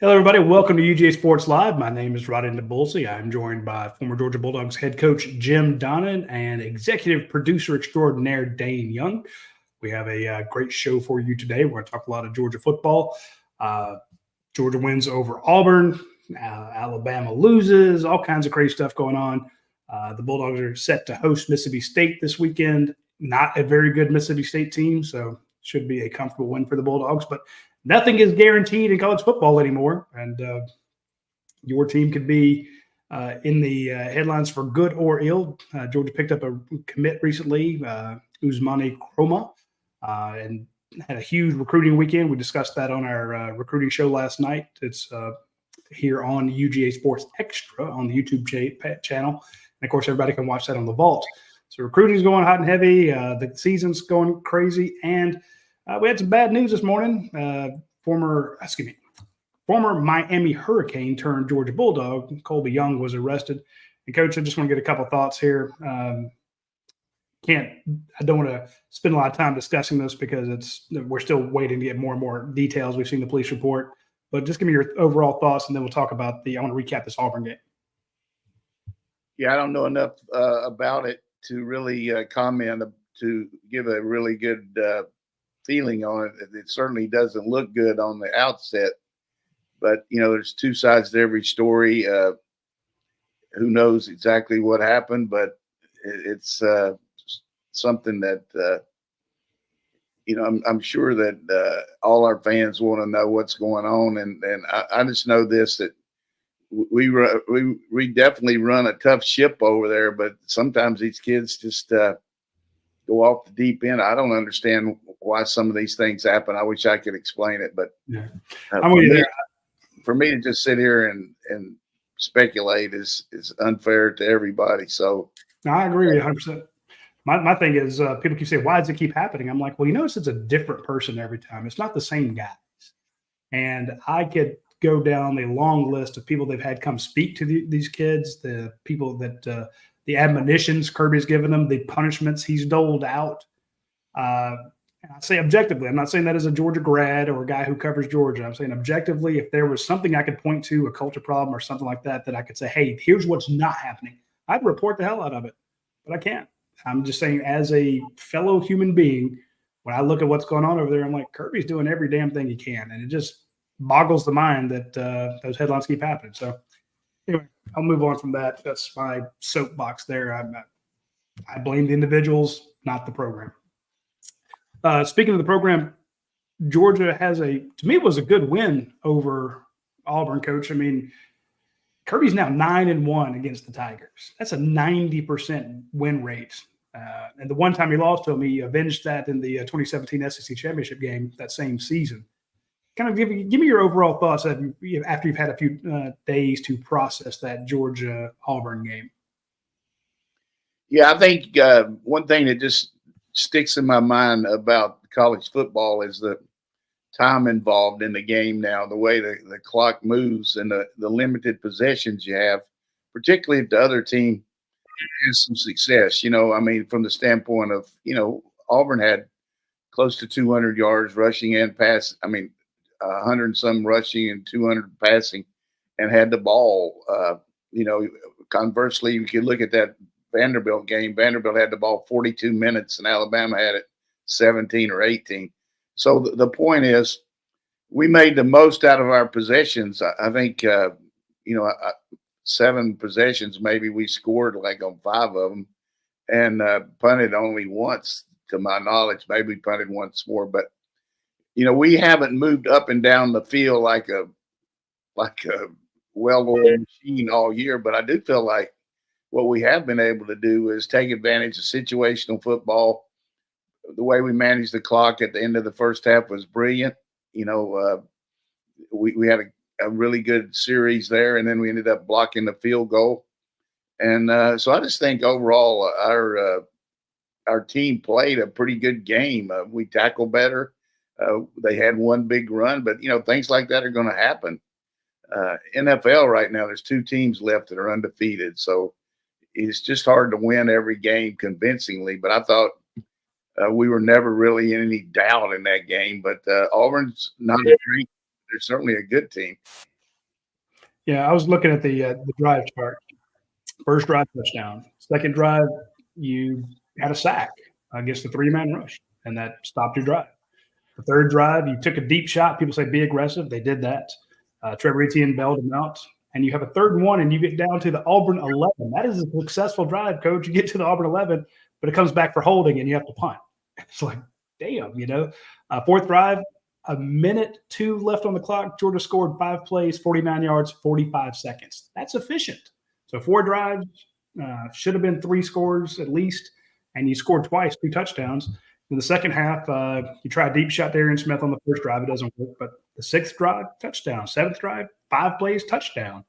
Hello, everybody. Welcome to UGASports Live. My name is Radi Nabulsi. I'm joined by former Georgia Bulldogs head coach Jim Donnan and executive producer extraordinaire Dayne Young. We have a great show for you today. We're going to talk a lot of Georgia football. Georgia wins over Auburn. Alabama loses. All kinds of crazy stuff going on. The Bulldogs are set to host Mississippi State this weekend. Not a very good Mississippi State team, so should be a comfortable win for the Bulldogs. But nothing is guaranteed in college football anymore, and your team could be in the headlines for good or ill. Georgia picked up a commit recently, Usmani Kroma, and had a huge recruiting weekend. We discussed that on our recruiting show last night. It's here on UGA Sports Extra on the YouTube channel. And, of course, everybody can watch that on the Vault. So recruiting is going hot and heavy. The season's going crazy, and we had some bad news this morning. Former Miami Hurricane turned Georgia Bulldog, Colby Young, was arrested. And, Coach, I just want to get a couple thoughts here. I don't want to spend a lot of time discussing this because we're still waiting to get more and more details. We've seen the police report. But just give me your overall thoughts, and then we'll talk about I want to recap this Auburn game. Yeah, I don't know enough about it to really comment, to give a really good feeling on it. It certainly doesn't look good on the outset, but there's two sides to every story. Who knows exactly what happened, but it's something that I'm sure that all our fans want to know what's going on, and I just know this, that we definitely run a tough ship over there, but sometimes these kids just go off the deep end. I don't understand why some of these things happen. I wish I could explain it, but yeah. For me to just sit here and speculate is unfair to everybody. So no, I agree with you 100%. My thing is people keep saying, why does it keep happening? I'm like, well, you notice it's a different person every time. It's not the same guys. And I could go down a long list of people they've had come speak to these kids, the people that the admonitions Kirby's given them, the punishments he's doled out. I say objectively, I'm not saying that as a Georgia grad or a guy who covers Georgia. I'm saying objectively, if there was something I could point to, a culture problem or something like that, that I could say, hey, here's what's not happening, I'd report the hell out of it. But I can't. I'm just saying, as a fellow human being, when I look at what's going on over there, I'm like, Kirby's doing every damn thing he can. And it just boggles the mind that those headlines keep happening. So anyway, I'll move on from that. That's my soapbox there. I blame the individuals, not the program. Speaking of the program, Georgia to me, it was a good win over Auburn, Coach. I mean, Kirby's now 9-1 against the Tigers. That's a 90% win rate. And the one time he lost to him, he avenged that in the 2017 SEC championship game that same season. Kind of give me your overall thoughts after you've had a few days to process that Georgia-Auburn game. Yeah, I think one thing that just sticks in my mind about college football is the time involved in the game now, the way the clock moves and the limited possessions you have, particularly if the other team has some success. I mean, from the standpoint of, Auburn had close to 200 yards rushing and pass. I mean, 100 and some rushing and 200 passing, and had the ball. Conversely, you could look at that Vanderbilt game. Vanderbilt had the ball 42 minutes, and Alabama had it 17 or 18. So the point is, we made the most out of our possessions. I think, 7 possessions, maybe we scored like on 5 of them, and punted only once, to my knowledge. Maybe we punted once more, but we haven't moved up and down the field like a well-oiled machine all year. But I do feel like what we have been able to do is take advantage of situational football. The way we managed the clock at the end of the first half was brilliant. We had a really good series there, and then we ended up blocking the field goal. And so I just think overall our team played a pretty good game. We tackled better. They had one big run, but, things like that are going to happen. NFL right now, there's 2 teams left that are undefeated. So it's just hard to win every game convincingly. But I thought we were never really in any doubt in that game. But Auburn's not a great, they're certainly a good team. Yeah, I was looking at the drive chart. First drive, touchdown. Second drive, you had a sack against the three-man rush, and that stopped your drive. The third drive, you took a deep shot. People say be aggressive. They did that. Trevor Etienne bailed him out. And you have a 3rd and 1, and you get down to the Auburn 11. That is a successful drive, coach. You get to the Auburn 11, but it comes back for holding, and you have to punt. It's like, damn, you know. 4th drive, a minute 2 left on the clock. Georgia scored 5 plays, 49 yards, 45 seconds. That's efficient. So 4 drives, should have been 3 scores at least, and you scored twice, 2 touchdowns. In the second half, you try a deep shot, Darian Smith on the first drive. It doesn't work. But the 6th drive, touchdown. 7th drive, 5 plays, touchdown.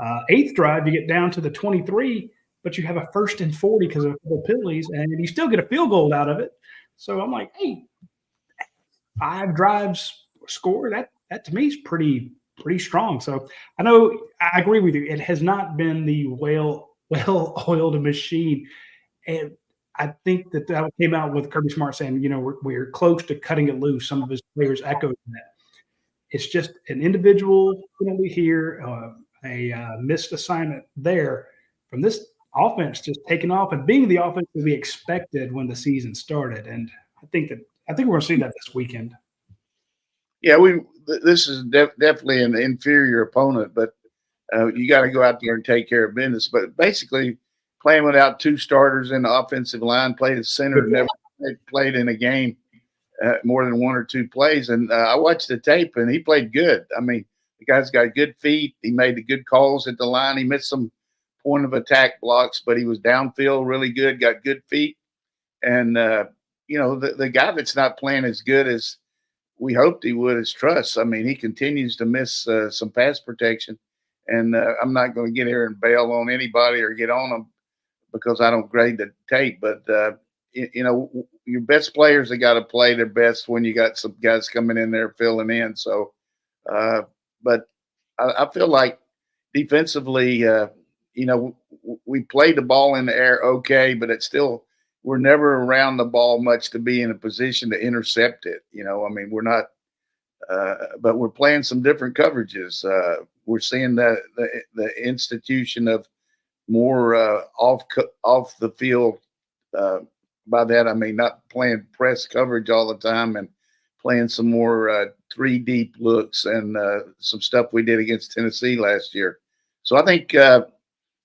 8th drive, you get down to the 23, but you have a 1st and 40 because of a couple of penalties, and you still get a field goal out of it. So I'm like, hey, 5 drives score. That to me is pretty strong. So I know I agree with you. It has not been the well-oiled machine. And I think that came out with Kirby Smart saying, you know, we're close to cutting it loose. Some of his players echoed that. It's just an individual penalty here, a missed assignment there from this offense just taking off and being the offense that we expected when the season started. And I think we're going to see that this weekend. Yeah, this is definitely an inferior opponent, but you got to go out there and take care of business. But basically, playing without 2 starters in the offensive line, played at center, never played in a game more than 1 or 2 plays. And I watched the tape, and he played good. I mean, the guy's got good feet. He made the good calls at the line. He missed some point of attack blocks, but he was downfield really good, got good feet. And, you know, the guy that's not playing as good as we hoped he would is Truss. I mean, he continues to miss some pass protection. And I'm not going to get here and bail on anybody or get on them because I don't grade the tape. But, you know, your best players have got to play their best when you got some guys coming in there filling in. So, but I feel like defensively, you know, we played the ball in the air okay, but it's still – we're never around the ball much to be in a position to intercept it. You know, I mean, we're not but we're playing some different coverages. We're seeing the institution of more off the field. By that, I mean not playing press coverage all the time and playing some more 3 deep looks and some stuff we did against Tennessee last year. So I think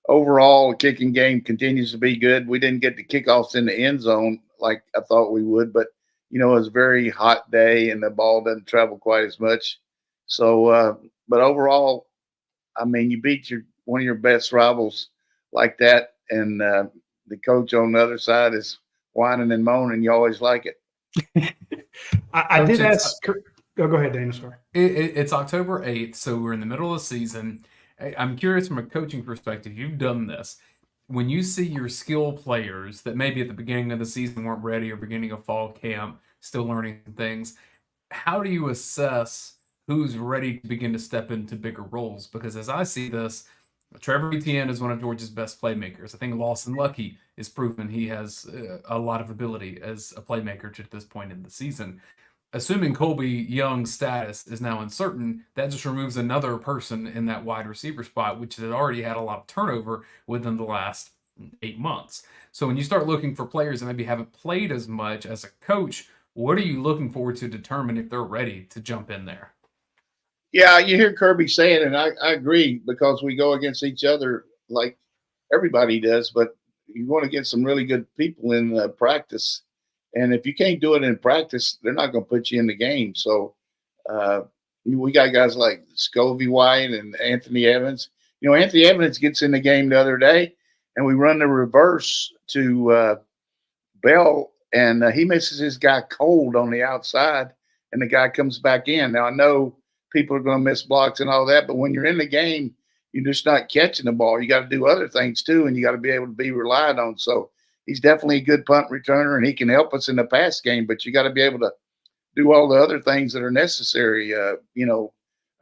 overall, the kicking game continues to be good. We didn't get the kickoffs in the end zone like I thought we would, but, you know, it was a very hot day and the ball doesn't travel quite as much. So, but overall, I mean, you beat one of your best rivals like that, and the coach on the other side is whining and moaning. You always like it. I did ask. Go ahead, Dana. Sorry. It's October 8th, so we're in the middle of the season. I'm curious from a coaching perspective. You've done this. When you see your skill players that maybe at the beginning of the season weren't ready or beginning of fall camp, still learning things, how do you assess who's ready to begin to step into bigger roles? Because as I see this, Trevor Etienne is one of Georgia's best playmakers. I think Lawson Lucky is proven he has a lot of ability as a playmaker to this point in the season. Assuming Colby Young's status is now uncertain, that just removes another person in that wide receiver spot, which has already had a lot of turnover within the last 8 months. So when you start looking for players that maybe haven't played as much as a coach, what are you looking for to determine if they're ready to jump in there? Yeah, you hear Kirby saying, and I agree, because we go against each other like everybody does, but you want to get some really good people in practice. And if you can't do it in practice, they're not going to put you in the game. So we got guys like Scovey White and Anthony Evans. You know, Anthony Evans gets in the game the other day, and we run the reverse to Bell, and he misses his guy cold on the outside, and the guy comes back in. Now, I know people are going to miss blocks and all that, but when you're in the game, you're just not catching the ball. You got to do other things too, and you got to be able to be relied on. So he's definitely a good punt returner, and he can help us in the pass game, but you got to be able to do all the other things that are necessary. You know,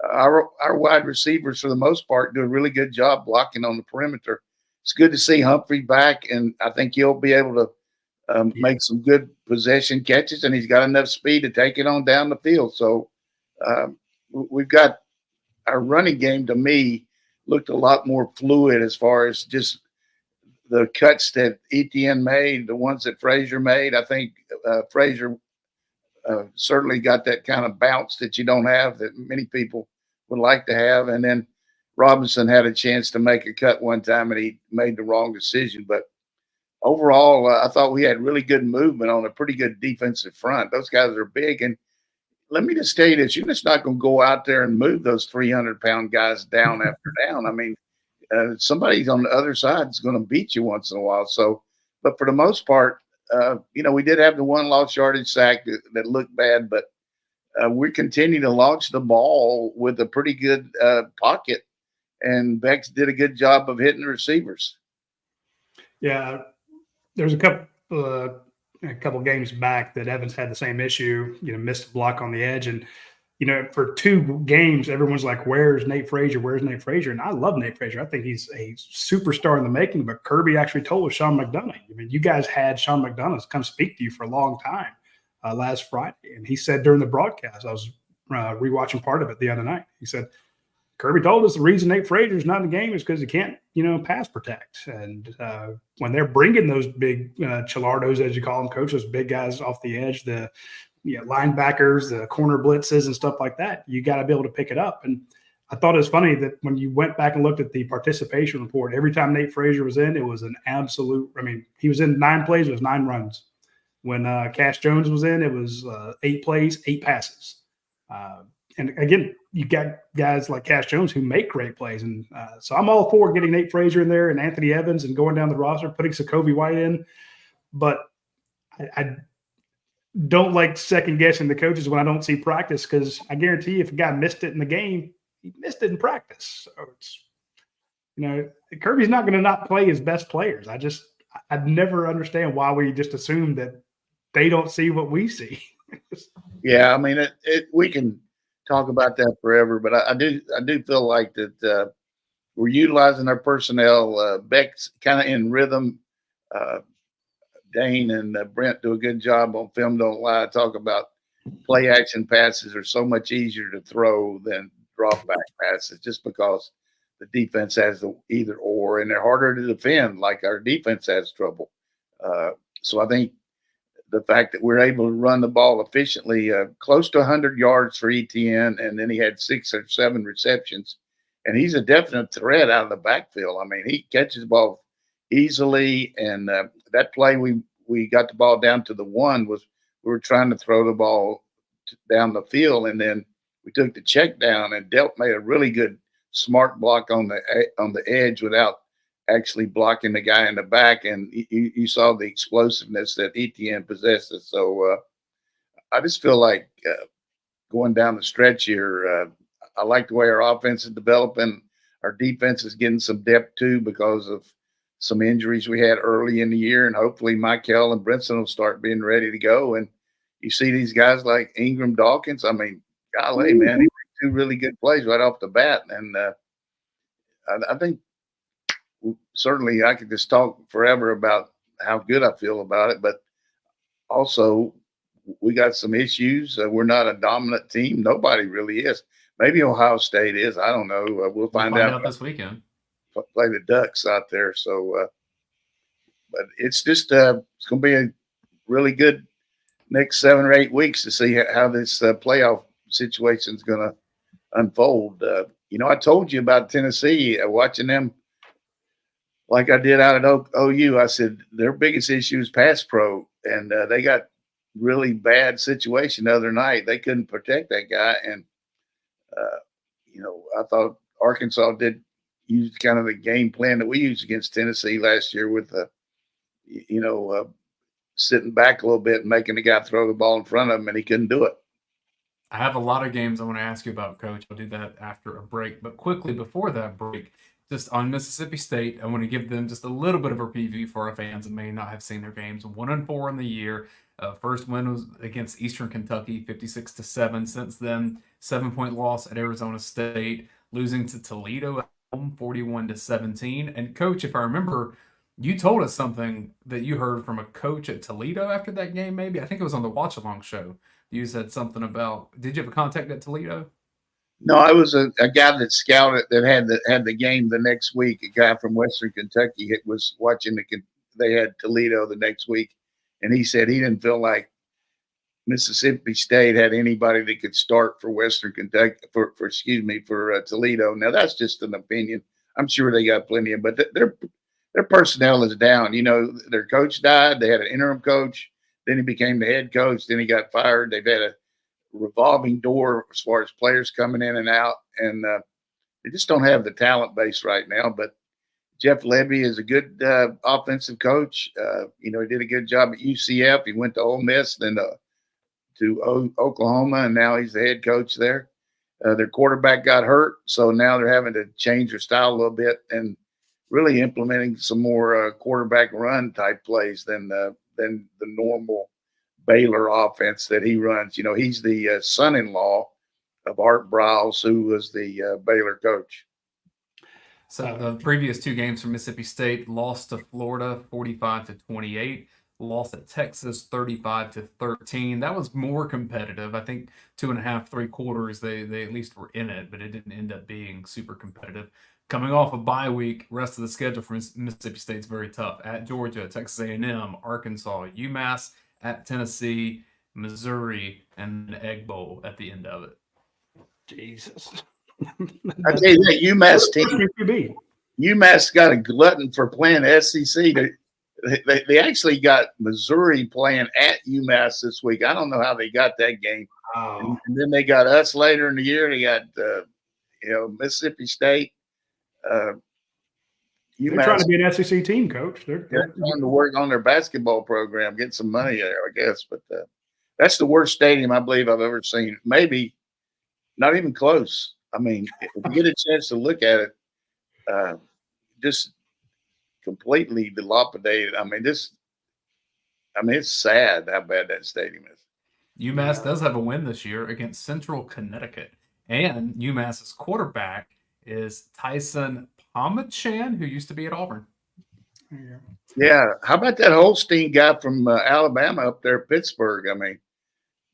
our wide receivers, for the most part, do a really good job blocking on the perimeter. It's good to see Humphrey back, and I think he'll be able to make some good possession catches, and he's got enough speed to take it on down the field. So we've got our running game, to me, looked a lot more fluid as far as just the cuts that Etienne made, the ones that Frazier made. I think Frazier certainly got that kind of bounce that you don't have, that many people would like to have. And then Robinson had a chance to make a cut one time, and he made the wrong decision. But overall, I thought we had really good movement on a pretty good defensive front. Those guys are big. And let me just tell you this, you're just not going to go out there and move those 300-pound guys down after down. I mean, somebody on the other side is going to beat you once in a while. So, but for the most part, we did have the one lost yardage sack that looked bad, but we continue to launch the ball with a pretty good pocket, and Bex did a good job of hitting the receivers. Yeah, there's a couple games back that Evans had the same issue, missed a block on the edge. And, for 2 games, everyone's like, where's Nate Frazier? Where's Nate Frazier? And I love Nate Frazier. I think he's a superstar in the making, but Kirby actually told Sean McDonough. I mean, you guys had Sean McDonough come speak to you for a long time last Friday. And he said during the broadcast, I was rewatching part of it the other night. He said, Kirby told us the reason Nate Frazier's not in the game is because he can't, pass protect. And when they're bringing those big Chilardos, as you call them, coach, those big guys off the edge, the linebackers, the corner blitzes and stuff like that, you got to be able to pick it up. And I thought it was funny that when you went back and looked at the participation report, every time Nate Frazier was in, it was an absolute – I mean, he was in 9 plays, it was 9 runs. When Cash Jones was in, it was 8 plays, 8 passes. And again, you got guys like Cash Jones who make great plays. And so I'm all for getting Nate Frazier in there and Anthony Evans and going down the roster, putting Sokovie White in. But I don't like second guessing the coaches when I don't see practice, because I guarantee you if a guy missed it in the game, he missed it in practice. So it's, Kirby's not going to not play his best players. I'd never understand why we just assume that they don't see what we see. Yeah, I mean, we can talk about that forever, but I do feel like that we're utilizing our personnel. Beck's kind of in rhythm. Dayne and Brent do a good job on Film Don't Lie. Talk about play action passes are so much easier to throw than drop back passes, just because the defense has the either or, and they're harder to defend, like our defense has trouble. So I think the fact that we're able to run the ball efficiently, close to 100 yards for Etienne, and then he had 6 or 7 receptions, and he's a definite threat out of the backfield. I mean, he catches the ball easily, and that play we got the ball down to the 1 was we were trying to throw the ball down the field, and then we took the check down, and Delt made a really good smart block on the edge without actually blocking the guy in the back, and you saw the explosiveness that Etienne possesses. So I just feel like going down the stretch here, I like the way our offense is developing. Our defense is getting some depth too because of some injuries we had early in the year, and hopefully Michael and Brinson will start being ready to go. And you see these guys like Ingram Dawkins. I mean, golly, man, he made 2 really good plays right off the bat. And I think certainly I could just talk forever about how good I feel about it, but also we got some issues. We're not a dominant team. Nobody really is. Maybe Ohio State is. I don't know. We'll find out this weekend. Play the Ducks out there. So, but it's just it's going to be a really good next 7 or 8 weeks to see how this playoff situation is going to unfold. I told you about Tennessee, watching them like I did out at OU. I said their biggest issue is pass pro, and they got really bad situation the other night. They couldn't protect that guy, and I thought Arkansas did use kind of the game plan that we used against Tennessee last year with sitting back a little bit and making the guy throw the ball in front of him, and he couldn't do it. I have a lot of games I want to ask you about, Coach. I'll do that after a break. But quickly before that break, just on Mississippi State, I want to give them just a little bit of a preview for our fans that may not have seen their games. 1-4 in the year. First win was against Eastern Kentucky, 56-7. Since then, 7-point loss at Arizona State, losing to Toledo at home, 41-17. And Coach, if I remember, you told us something that you heard from a coach at Toledo after that game. Maybe I think it was on the Watch Along show. You said something about. Did you have a contact at Toledo? No, I was a guy that scouted that had the game the next week. A guy from Western Kentucky was watching they had Toledo the next week, and he said he didn't feel like Mississippi State had anybody that could start for Western Kentucky for Toledo. Now that's just an opinion. I'm sure they got plenty of, but their personnel is down. You know, their coach died. They had an interim coach. Then he became the head coach. Then he got fired. They've had a revolving door as far as players coming in and out, and they just don't have the talent base right now. But Jeff Levy is a good offensive coach. You know, he did a good job at UCF. He went to Ole Miss, then to Oklahoma, and now he's the head coach there. Their quarterback got hurt, so now they're having to change their style a little bit and really implementing some more quarterback run type plays than the normal Baylor offense that he runs. You know, he's the son-in-law of Art Briles, who was the Baylor coach. So the previous two games for Mississippi State: lost to Florida 45-28, lost at Texas 35-13. That was more competitive. I think 2.5, 3 quarters they at least were in it, but it didn't end up being super competitive. Coming off a bye week, rest of the schedule for Mississippi State's very tough. At Georgia, Texas A&M, Arkansas, UMass, at Tennessee, Missouri, and the Egg Bowl at the end of it. Jesus. I tell you that UMass team, UMass got a glutton for playing SEC. They actually got Missouri playing at UMass this week. I don't know how they got that game. Oh. And then they got us later in the year. They got Mississippi State. They're trying to be an SEC team, Coach. They're trying to work on their basketball program, get some money there, I guess. But that's the worst stadium I believe I've ever seen. Maybe not even close. I mean, if you get a chance to look at it, just completely dilapidated. I mean, it's sad how bad that stadium is. UMass does have a win this year against Central Connecticut, and UMass's quarterback is Tyson Pomachan, who used to be at Auburn. Yeah. How about that Holstein guy from Alabama up there, Pittsburgh? I mean,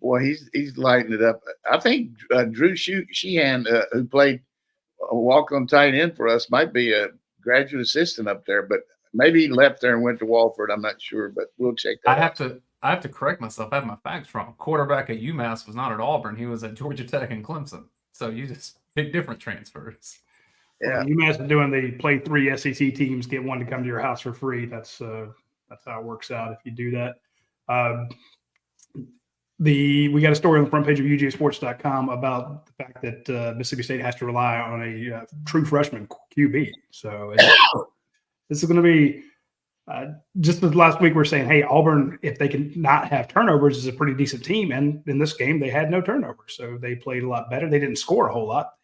boy, he's lighting it up. I think Drew Sheehan, who played a walk-on tight end for us, might be a graduate assistant up there, but maybe he left there and went to Walford. I'm not sure, but we'll check that out. I have to correct myself. I have my facts wrong. Quarterback at UMass was not at Auburn. He was at Georgia Tech and Clemson. So you just pick different transfers. Yeah, UMass is doing the play 3 SEC teams, get one to come to your house for free. That's how it works out if you do that. We got a story on the front page of UGASports.com about the fact that Mississippi State has to rely on a true freshman QB. So this is going to be just as last week we were saying, hey, Auburn, if they can not have turnovers, is a pretty decent team. And in this game, they had no turnovers, so they played a lot better. They didn't score a whole lot.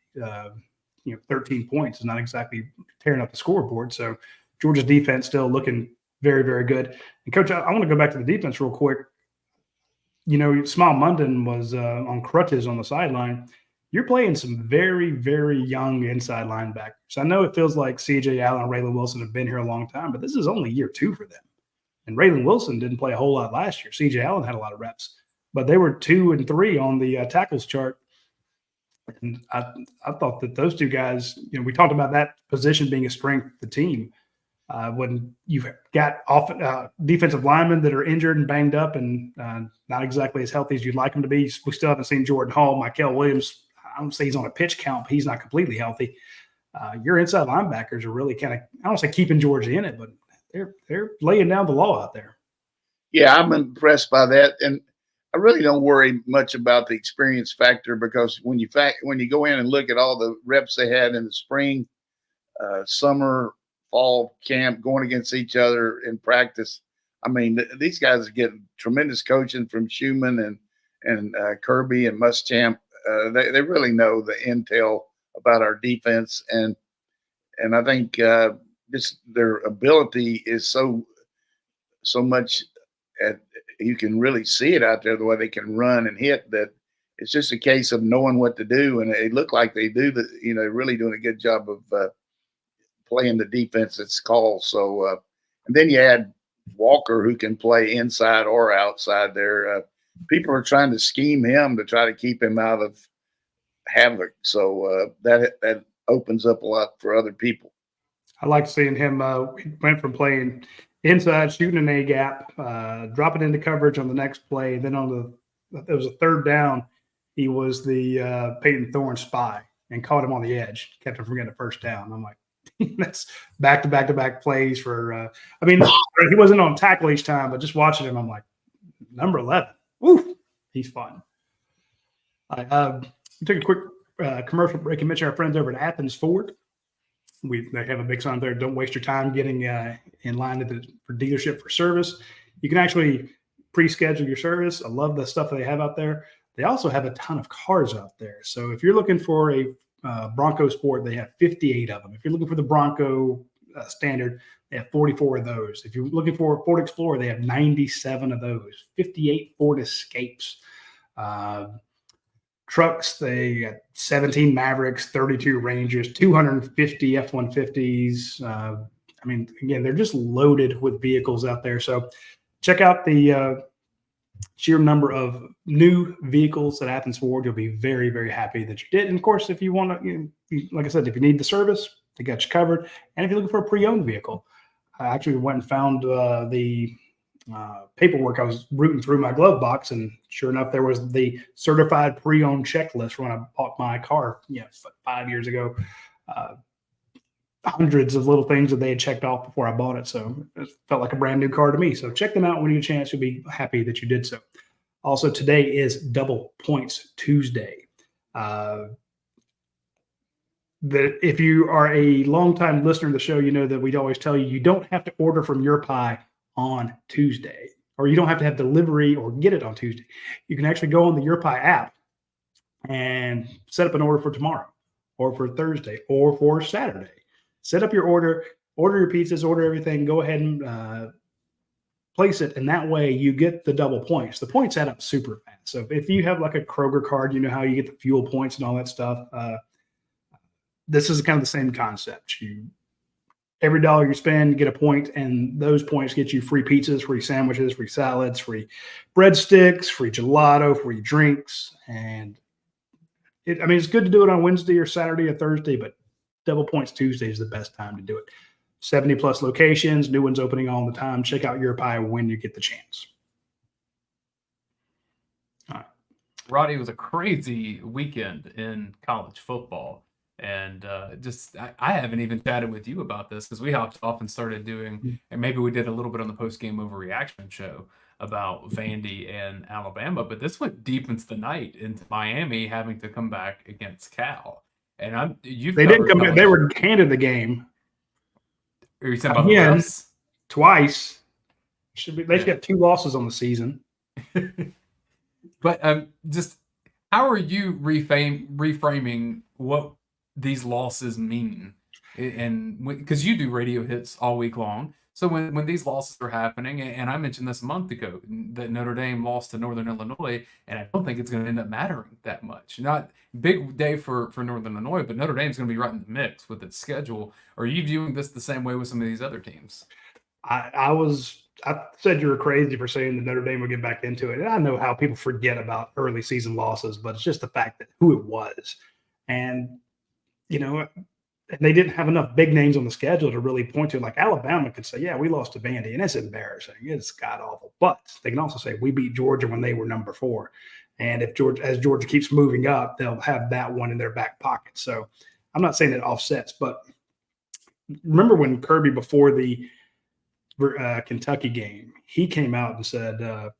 13 points is not exactly tearing up the scoreboard. So Georgia's defense still looking very, very good. And Coach, I want to go back to the defense real quick. You know, Smile Munden was on crutches on the sideline. You're playing some very, very young inside linebackers. I know it feels like C.J. Allen and Raylan Wilson have been here a long time, but this is only year 2 for them. And Raylan Wilson didn't play a whole lot last year. C.J. Allen had a lot of reps, but they were 2 and 3 on the tackles chart. And I thought that those two guys, we talked about that position being a strength of the team. When you've got defensive linemen that are injured and banged up and not exactly as healthy as you'd like them to be. We still haven't seen Jordan Hall. Michael Williams, I don't say he's on a pitch count, but he's not completely healthy. Your inside linebackers are really kind of, I don't say keeping Georgia in it, but they're laying down the law out there. Yeah, I'm impressed by that. And I really don't worry much about the experience factor because when you go in and look at all the reps they had in the spring, summer, fall camp, going against each other in practice, I mean, these guys are getting tremendous coaching from Schumann and Kirby and Muschamp. They really know the intel about our defense, and I think just their ability is so much. You can really see it out there the way they can run and hit. That it's just a case of knowing what to do, and it looked like they do. Really doing a good job of playing the defense that's called. So, and then you add Walker, who can play inside or outside there. People are trying to scheme him to try to keep him out of havoc. So that opens up a lot for other people. I like seeing him. He went from playing inside, shooting an A gap, dropping into coverage on the next play. Then it was a third down. He was the Peyton Thorne spy and caught him on the edge, kept him from getting a first down. I'm like, that's back-to-back plays for. I mean, he wasn't on tackle each time, but just watching him, I'm like, number 11. Woo, he's fun. We took a quick commercial break and mention our friends over at Athens Ford. They have a big sign there. Don't waste your time getting in line for dealership for service. You can actually pre-schedule your service. I love the stuff that they have out there. They also have a ton of cars out there. So if you're looking for a Bronco Sport, they have 58 of them. If you're looking for the Bronco Standard, they have 44 of those. If you're looking for a Ford Explorer, they have 97 of those. 58 Ford Escapes. Trucks, they got 17 Mavericks, 32 Rangers, 250 F-150s. I mean, again, they're just loaded with vehicles out there. So check out the sheer number of new vehicles at Athens Ford. You'll be very, very happy that you did. And of course, if you want to, like I said, if you need the service, they got you covered. And if you're looking for a pre-owned vehicle, I actually went and found the paperwork. I was rooting through my glove box, and sure enough, there was the certified pre-owned checklist when I bought my car, 5 years ago. Hundreds of little things that they had checked off before I bought it. So it felt like a brand new car to me. So check them out when you get a chance. You'll be happy that you did so. Also, today is Double Points Tuesday. If you are a longtime listener to the show, you know that we'd always tell you, you don't have to order from Your Pie on Tuesday, or you don't have to have delivery or get it on Tuesday. You can actually go on the Your Pie app and set up an order for tomorrow or for Thursday or for Saturday. Set up your order your pizzas, order everything, go ahead and place it. And that way you get the double points. The points add up super fast. So if you have like a Kroger card, you know how you get the fuel points and all that stuff. This is kind of the same concept. Every dollar you spend, you get a point, and those points get you free pizzas, free sandwiches, free salads, free breadsticks, free gelato, free drinks. And it's good to do it on Wednesday or Saturday or Thursday, but Double Points Tuesday is the best time to do it. 70 plus locations, new ones opening all the time. Check out Your Pie when you get the chance. All right. Roddy, was a crazy weekend in college football. And I haven't even chatted with you about this because we hopped off and started doing, and maybe we did a little bit on the post-game overreaction show about Vandy and Alabama, but this went deep into the night, into Miami having to come back against Cal. And they didn't come back. They were handed the game. Are you saying about the refs? Twice. They should have 2 losses on the season. But just how are you reframing what these losses mean? And because you do radio hits all week long, so when these losses are happening, and I mentioned this a month ago that Notre Dame lost to Northern Illinois, and I don't think it's going to end up mattering that much. Not big day for Northern Illinois, but Notre Dame's going to be right in the mix with its schedule. Are you viewing this the same way with some of these other teams? I said you were crazy for saying that Notre Dame would get back into it. And I know how people forget about early season losses, but it's just the fact that who it was. And, they didn't have enough big names on the schedule to really point to. Like Alabama could say, yeah, we lost to Vandy, and it's embarrassing. It's god-awful. But they can also say we beat Georgia when they were number 4. And as Georgia keeps moving up, they'll have that one in their back pocket. So I'm not saying it offsets, but remember when Kirby, before the Kentucky game, he came out and said,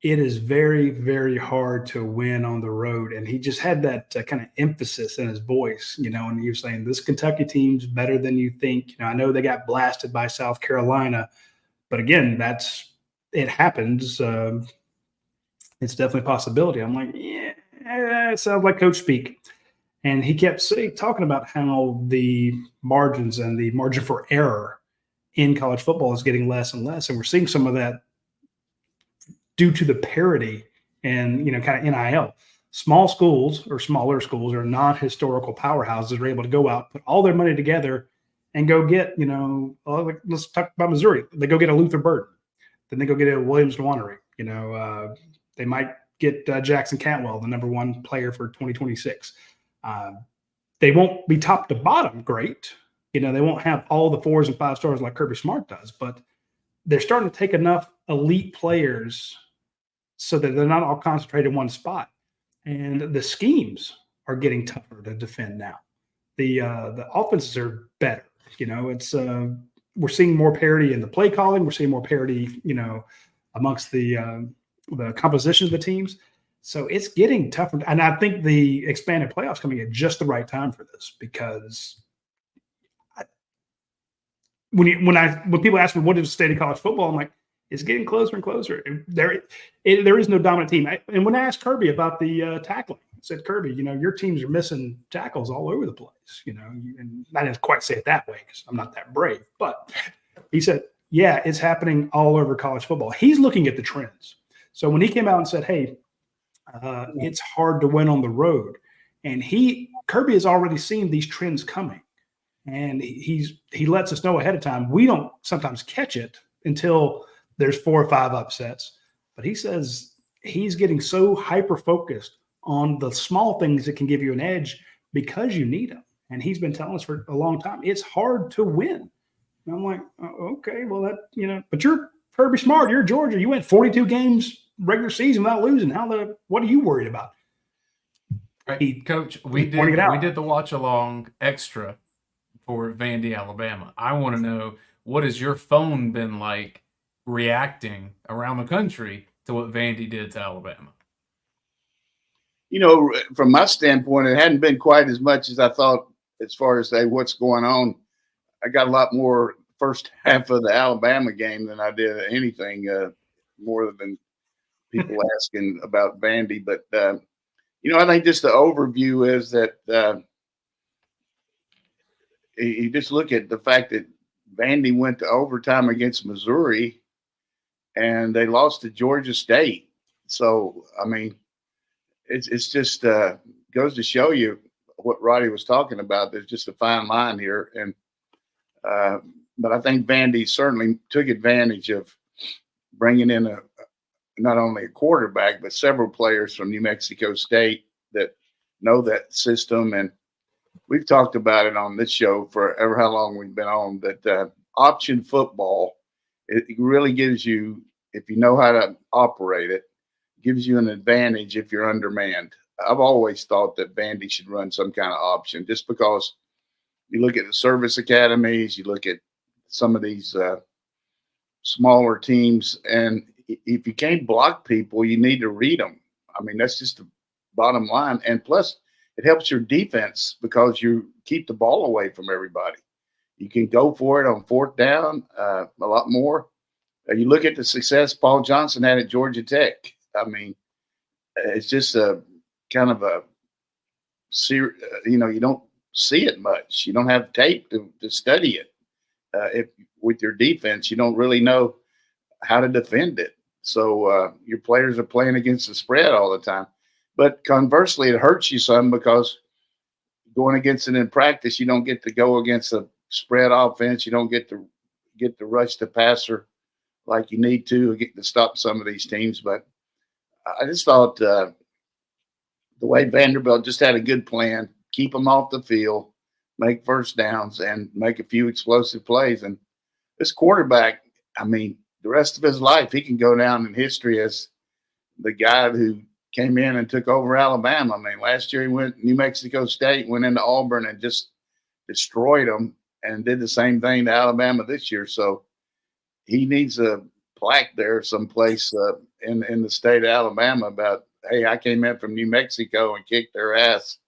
it is very, very hard to win on the road. And he just had that kind of emphasis in his voice, and he was saying, this Kentucky team's better than you think. I know they got blasted by South Carolina, but again, it happens. It's definitely a possibility. I'm like, yeah, it sounds like coach speak. And he kept talking about how the margins and the margin for error in college football is getting less and less. And we're seeing some of that due to the parity and, kind of NIL. Small schools or smaller schools or non-historical powerhouses are able to go out, put all their money together and go get, let's talk about Missouri. They go get a Luther Burden. Then they go get a Williams Nwaneri. They might get Jackson Cantwell, the number 1 player for 2026. They won't be top to bottom great. They won't have all the 4s and 5 stars like Kirby Smart does, but they're starting to take enough elite players so that they're not all concentrated in one spot. And the schemes are getting tougher to defend now. The offenses are better. It's we're seeing more parity in the play calling. We're seeing more parity, amongst the composition of the teams. So it's getting tougher. And I think the expanded playoffs coming at just the right time for this, because when people ask me what is the state of college football, I'm like, it's getting closer and closer. There is no dominant team. And when I asked Kirby about the tackling, I said, Kirby, your teams are missing tackles all over the place, and I didn't quite say it that way because I'm not that brave, but he said, yeah, it's happening all over college football. He's looking at the trends. So when he came out and said, hey, it's hard to win on the road, and Kirby has already seen these trends coming, and he lets us know ahead of time. We don't sometimes catch it until there's 4 or 5 upsets, but he says he's getting so hyper-focused on the small things that can give you an edge because you need them. And he's been telling us for a long time, it's hard to win. And I'm like, oh, okay, well, but you're Kirby Smart, you're Georgia. You went 42 games regular season without losing. What are you worried about? Right. Coach, we did the watch along extra for Vandy, Alabama. I want to know, what has your phone been like reacting around the country to what Vandy did to Alabama? From my standpoint, it hadn't been quite as much as I thought as far as what's going on. I got a lot more first half of the Alabama game than I did anything, more than people asking about Vandy. But, I think just the overview is that you just look at the fact that Vandy went to overtime against Missouri and they lost to Georgia State. So, I mean, it's just goes to show you what Radi was talking about. There's just a fine line here. And but I think Vandy certainly took advantage of bringing in not only a quarterback, but several players from New Mexico State that know that system. And we've talked about it on this show for ever how long we've been on, that option football, it really gives you, if you know how to operate it, gives you an advantage if you're undermanned. I've always thought that Vandy should run some kind of option, just because you look at the service academies, you look at some of these smaller teams, and if you can't block people, you need to read them. I mean, that's just the bottom line. And plus, it helps your defense because you keep the ball away from everybody. You can go for it on 4th down a lot more. You look at the success Paul Johnson had at Georgia Tech. I mean, it's just a kind of a, you don't see it much. You don't have tape to study it. If with your defense, you don't really know how to defend it. So your players are playing against the spread all the time. But conversely, it hurts you some because going against it in practice, you don't get to go against a spread offense. You don't get to rush the passer like you need to stop some of these teams. But I just thought the way Vanderbilt just had a good plan, keep them off the field, make first downs, and make a few explosive plays. And this quarterback, I mean, the rest of his life, he can go down in history as the guy who came in and took over Alabama. I mean, last year he went New Mexico State, went into Auburn and just destroyed them, and did the same thing to Alabama this year. So he needs a plaque there someplace in the state of Alabama about, hey, I came in from New Mexico and kicked their ass.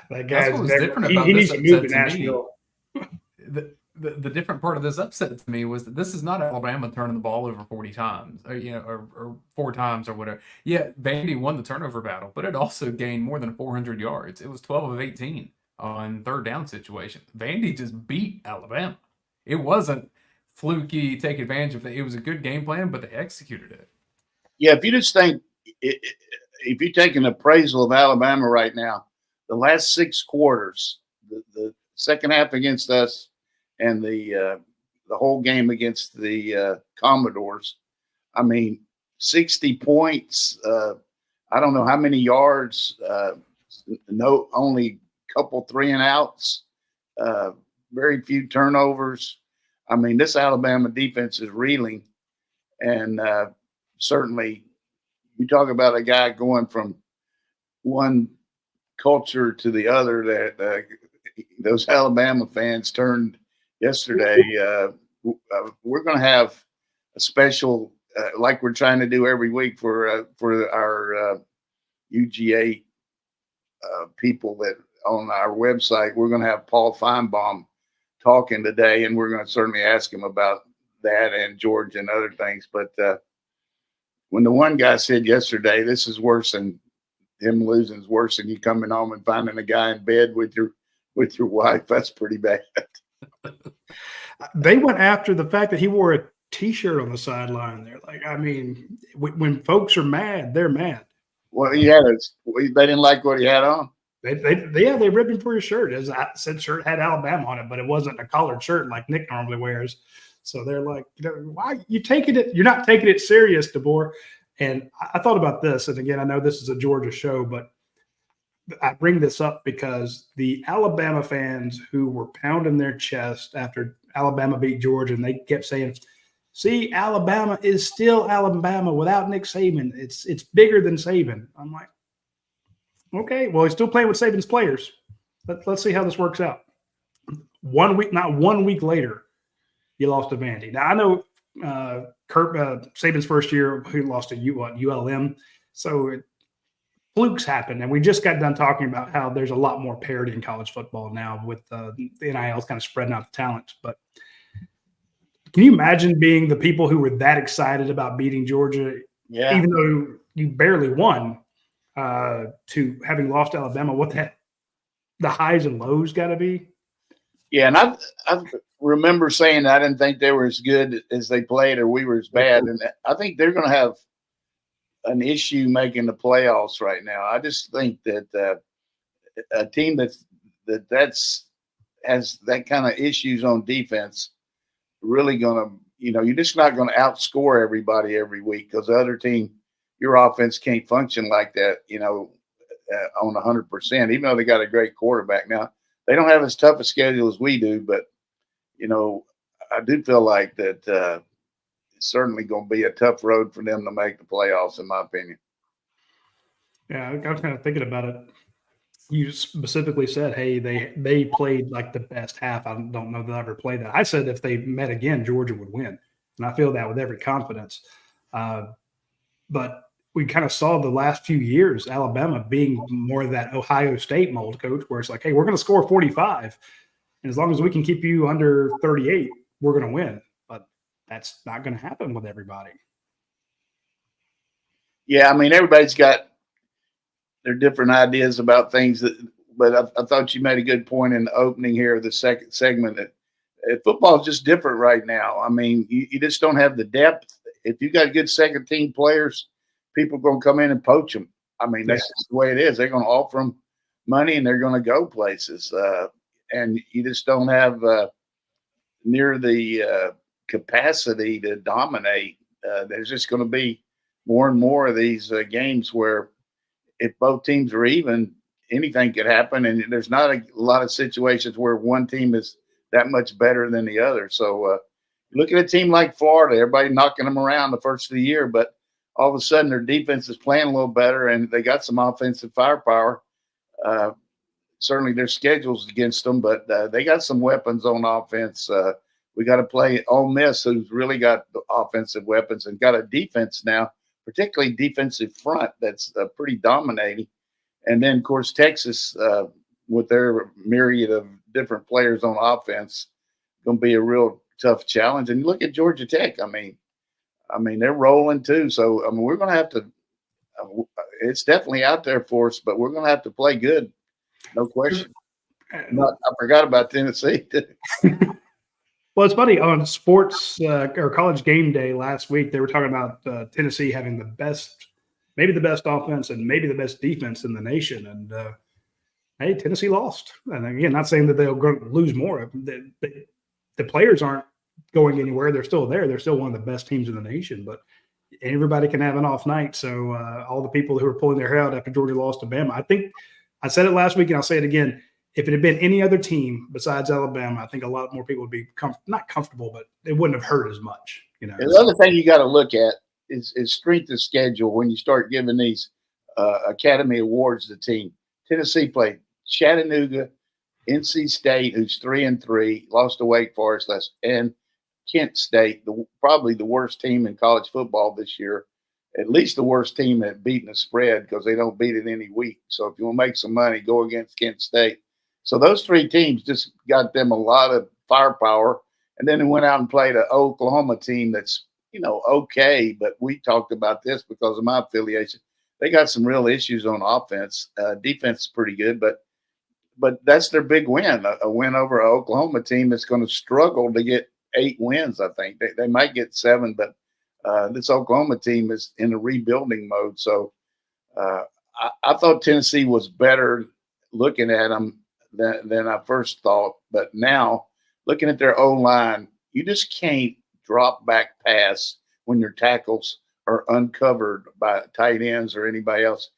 That That's guy's what was never, different he about needs this to move upset to to Nashville. me. The different part of this upset to me was that this is not Alabama turning the ball over 40 times, or 4 times or whatever. Yeah, Vandy won the turnover battle, but it also gained more than 400 yards. It was 12 of 18 on 3rd down situation. Vandy just beat Alabama. It wasn't fluky, take advantage of it. It was a good game plan, but they executed it. Yeah, if you just think, if you take an appraisal of Alabama right now, the last 6 quarters, the second half against us, and the whole game against the Commodores, I mean, 60 points, I don't know how many yards, no, only couple 3-and-outs, very few turnovers. I mean, this Alabama defense is reeling, and certainly you talk about a guy going from one culture to the other that those Alabama fans turned yesterday. We're going to have a special, like we're trying to do every week for our UGA people that on our website. We're going to have Paul Feinbaum talking today, and we're going to certainly ask him about that and Georgia and other things. But when the one guy said yesterday, this is worse than him losing is worse than you coming home and finding a guy in bed with your wife, that's pretty bad. They went after the fact that he wore a T-shirt on the sideline. They're like, I mean, when folks are mad, they're mad. Well, they didn't like what he had on. They ripped him for his shirt. As I said, shirt had Alabama on it, but it wasn't a collared shirt like Nick normally wears. So they're like, why you taking it? You're not taking it serious, DeBoer. And I thought about this, and again, I know this is a Georgia show, but I bring this up because the Alabama fans who were pounding their chest after Alabama beat Georgia, and they kept saying, see, Alabama is still Alabama without Nick Saban. It's bigger than Saban. I'm like, okay, well, he's still playing with Saban's players. Let's see how this works out. 1 week, not 1 week later, you lost to Vandy. Now, I know Saban's first year, he lost to ULM. So flukes happen. And we just got done talking about how there's a lot more parity in college football now with the NILs kind of spreading out the talent. But can you imagine being the people who were that excited about beating Georgia, even though you barely won, to having lost to Alabama? What the highs and lows got to be? Yeah, and I remember saying I didn't think they were as good as they played, or we were as bad. And I think they're going to have an issue making the playoffs right now. I just think that a team that's has that kind of issues on defense really going to, you're just not going to outscore everybody every week, because the other team, your offense can't function like that, on 100%, even though they got a great quarterback. Now, they don't have as tough a schedule as we do, but, I do feel like that it's certainly going to be a tough road for them to make the playoffs, in my opinion. Yeah, I was kind of thinking about it. You specifically said, hey, they played like the best half. I don't know they'll ever play that. I said if they met again, Georgia would win. And I feel that with every confidence. But we kind of saw the last few years, Alabama being more of that Ohio State mold, coach, where it's like, hey, we're going to score 45. And as long as we can keep you under 38, we're going to win. But that's not going to happen with everybody. Yeah, I mean, everybody's got their different ideas about things. But I thought you made a good point in the opening here of the second segment that football is just different right now. I mean, you just don't have the depth. If you got good second-team players, people are going to come in and poach them. I mean, that's just the way it is. They're going to offer them money, and they're going to go places. And you just don't have near the capacity to dominate. There's just going to be more and more of these games where if both teams are even, anything could happen. And there's not a lot of situations where one team is that much better than the other. So look at a team like Florida, everybody knocking them around the first of the year, but all of a sudden their defense is playing a little better and they got some offensive firepower. Certainly their schedule's against them, but they got some weapons on offense. We got to play Ole Miss, who's really got the offensive weapons and got a defense now, particularly defensive front that's pretty dominating. And then, of course, Texas, with their myriad of different players on offense, going to be a real tough challenge. And look at Georgia Tech. I mean, they're rolling too. So, we're going to have to it's definitely out there for us, but we're going to have to play good. No question. I forgot about Tennessee. Well, it's funny. On sports or college game day last week, they were talking about Tennessee having maybe the best offense and maybe the best defense in the nation. And, hey, Tennessee lost. And, again, not saying that they'll lose more. The players aren't going anywhere. They're still there. They're still one of the best teams in the nation. But everybody can have an off night. So all the people who are pulling their hair out after Georgia lost to Bama, I I said it last week and I'll say it again. If it had been any other team besides Alabama, I think a lot more people would be not comfortable, but it wouldn't have hurt as much. You know, the other thing you got to look at is strength of schedule when you start giving these Academy Awards to the team. Tennessee played Chattanooga, NC State, who's 3-3, lost to Wake Forest, and Kent State, probably the worst team in college football this year. At least the worst team at beating the spread because they don't beat it any week. So if you want to make some money, go against Kent State. So those three teams just got them a lot of firepower. And then they went out and played an Oklahoma team that's, okay. But we talked about this because of my affiliation. They got some real issues on offense. Defense is pretty good, but that's their big win, a win over an Oklahoma team that's going to struggle to get 8 wins, I think. They might get 7, but this Oklahoma team is in a rebuilding mode. So I thought Tennessee was better looking at them than I first thought. But now, looking at their O-line, you just can't drop back pass when your tackles are uncovered by tight ends or anybody else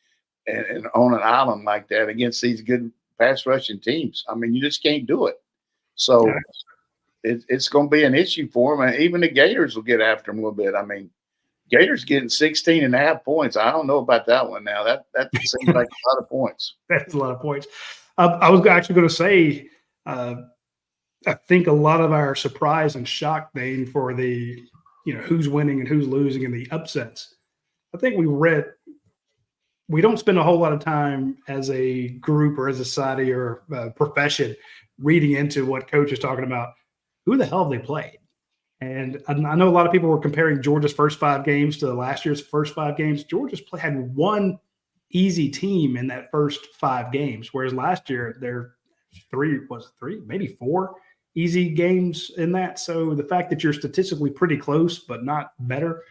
and on an island like that against these good pass rushing teams. I mean, you just can't do it. So it's going to be an issue for them. And even the Gators will get after them a little bit. I mean, Gators getting 16.5 points. I don't know about that one now. That seems like a lot of points. That's a lot of points. I was actually going to say, I think a lot of our surprise and shock, Dane, for the, who's winning and who's losing and the upsets. I think we don't spend a whole lot of time as a group or as a society or a profession reading into what coach is talking about. Who the hell have they played? And I know a lot of people were comparing Georgia's first 5 games to last year's first 5 games. Georgia's had one easy team in that first 5 games, whereas last year there maybe 4 easy games in that. So the fact that you're statistically pretty close but not better,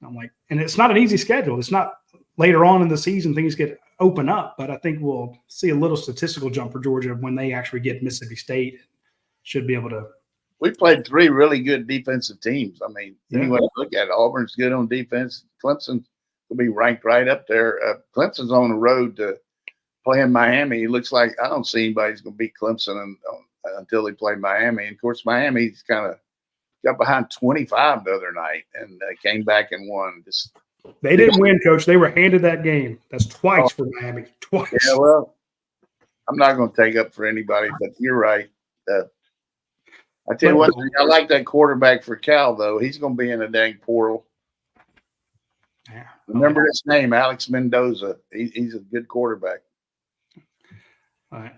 I'm like, and it's not an easy schedule. It's not later on in the season things get open up, but I think we'll see a little statistical jump for Georgia when they actually get Mississippi State. Should be able to. We played 3 really good defensive teams. I mean, anyway, look at it. Auburn's good on defense. Clemson will be ranked right up there. Clemson's on the road to playing Miami. It looks like I don't see anybody's going to beat Clemson until they play Miami. And, of course, Miami's kind of got behind 25 the other night and came back and won. They didn't win, Coach. They were handed that game. That's twice for Miami. Twice. Yeah, well, I'm not going to take up for anybody, but you're right. I tell you what, I like that quarterback for Cal, though. He's going to be in a dang portal. Yeah. Remember his name, Alex Mendoza. He's a good quarterback. All right.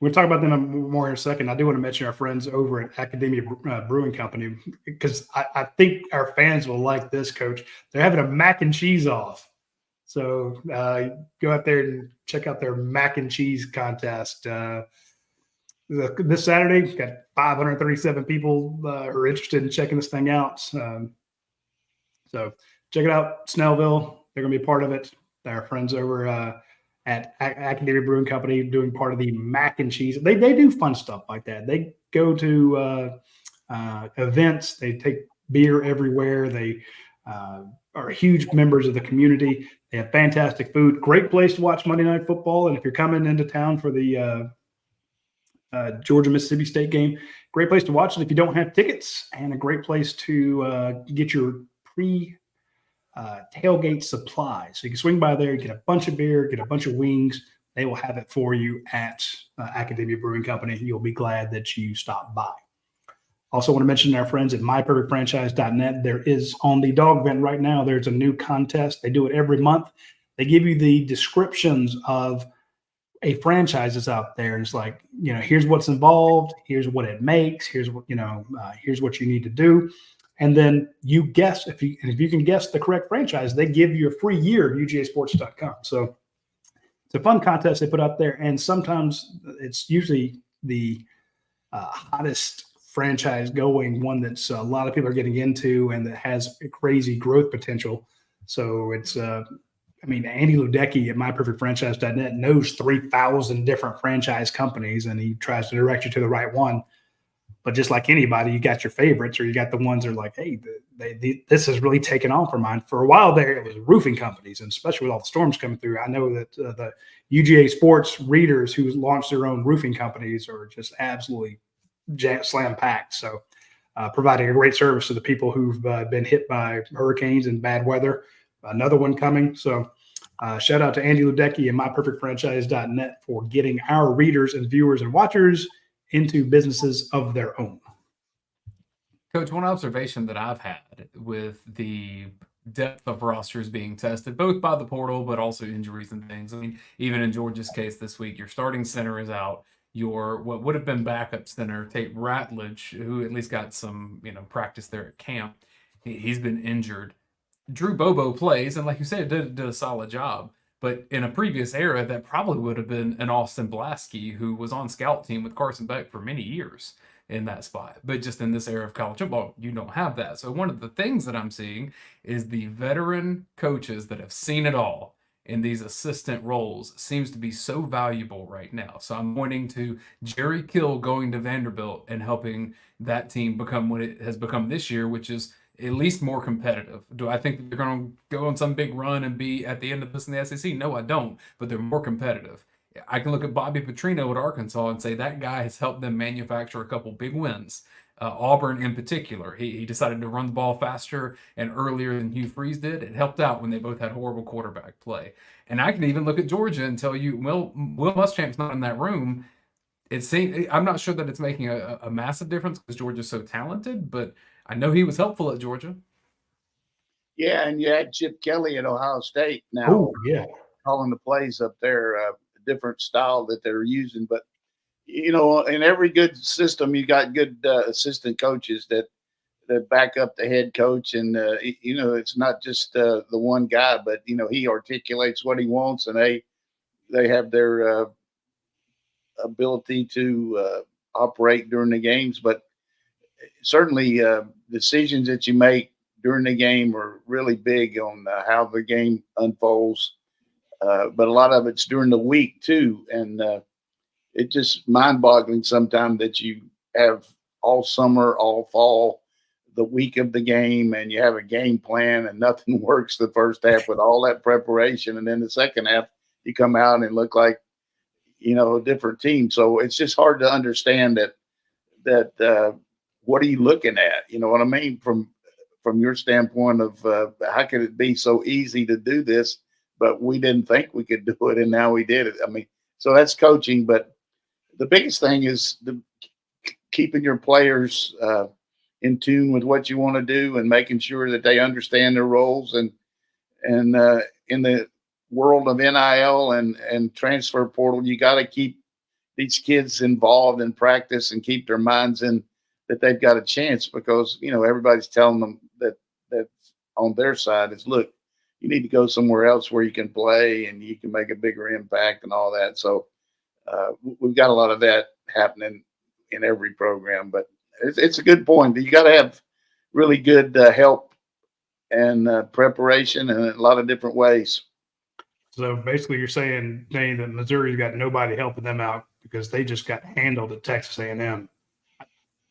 We'll talk about them more in a second. I do want to mention our friends over at Academia Brewing Company because I think our fans will like this, Coach. They're having a mac and cheese off. So go out there and check out their mac and cheese contest. This Saturday, got 537 people who are interested in checking this thing out. So check it out, Snellville. They're going to be a part of it. Our friends over at Academia Brewing Company doing part of the mac and cheese. They do fun stuff like that. They go to events. They take beer everywhere. They are huge members of the community. They have fantastic food. Great place to watch Monday Night Football. And if you're coming into town for the Georgia-Mississippi State game, great place to watch it if you don't have tickets, and a great place to get your tailgate supplies. So you can swing by there, get a bunch of beer, get a bunch of wings. They will have it for you at Academia Brewing Company. You'll be glad that you stopped by. Also want to mention our friends at myperfectfranchise.net. There is on the dog event right now, there's a new contest. They do it every month. They give you the descriptions of a franchise that's out there. And it's like, here's what's involved. Here's what it makes. Here's what, here's what you need to do. And then you guess, if you can guess the correct franchise, they give you a free year at UGASports.com. So it's a fun contest they put out there. And sometimes it's usually the hottest franchise going, one that's a lot of people are getting into and that has a crazy growth potential. So it's, Andy Ludecky at myperfectfranchise.net knows 3,000 different franchise companies, and he tries to direct you to the right one. But just like anybody, you got your favorites, or you got the ones that are like, hey, this has really taken on for mine. For a while there, it was roofing companies, and especially with all the storms coming through, I know that the UGASports readers who launched their own roofing companies are just absolutely slam packed. So providing a great service to the people who've been hit by hurricanes and bad weather. Another one coming. So shout out to Andy Ludecky and myperfectfranchise.net for getting our readers and viewers and watchers into businesses of their own. Coach, one observation that I've had with the depth of rosters being tested, both by the portal, but also injuries and things. I mean, even in Georgia's case this week, your starting center is out. Your what would have been backup center, Tate Ratledge, who at least got some, practice there at camp, he's been injured. Drew Bobo plays, and like you said, did a solid job. But in a previous era, that probably would have been an Austin Blasky, who was on scout team with Carson Beck for many years in that spot. But just in this era of college football, you don't have that. So one of the things that I'm seeing is the veteran coaches that have seen it all in these assistant roles seems to be so valuable right now. So I'm pointing to Jerry Kill going to Vanderbilt and helping that team become what it has become this year, which is at least more competitive. Do I think that they're going to go on some big run and be at the end of this in the SEC? No, I don't, but they're more competitive. I can look at Bobby Petrino at Arkansas and say that guy has helped them manufacture a couple big wins. Auburn in particular, he decided to run the ball faster and earlier than Hugh Freeze did. It helped out when they both had horrible quarterback play. And I can even look at Georgia and tell you, well, Will Muschamp's not in that room. I'm not sure that it's making a massive difference because Georgia's so talented, but I know he was helpful at Georgia. Yeah, and you had Chip Kelly at Ohio State now. Oh, yeah. Calling the plays up there, a different style that they're using. But, in every good system, you got good assistant coaches that back up the head coach. And, it's not just the one guy, but, he articulates what he wants, and they have their ability to operate during the games. But certainly decisions that you make during the game are really big on how the game unfolds. But a lot of it's during the week too. And it's just mind-boggling sometimes that you have all summer, all fall, the week of the game, and you have a game plan and nothing works the first half with all that preparation. And then the second half, you come out and look like, a different team. So it's just hard to understand that what are you looking at? You know what I mean? From your standpoint of how could it be so easy to do this, but we didn't think we could do it, and now we did it. I mean, so that's coaching. But the biggest thing is keeping your players in tune with what you want to do and making sure that they understand their roles. And in the world of NIL and transfer portal, you got to keep these kids involved in practice and keep their minds in that they've got a chance, because everybody's telling them that on their side is, look, you need to go somewhere else where you can play and you can make a bigger impact and all that. So we've got a lot of that happening in every program. But it's a good point. You got to have really good help and preparation in a lot of different ways. So basically, you're saying, Dayne, that Missouri's got nobody helping them out because they just got handled at Texas A&M.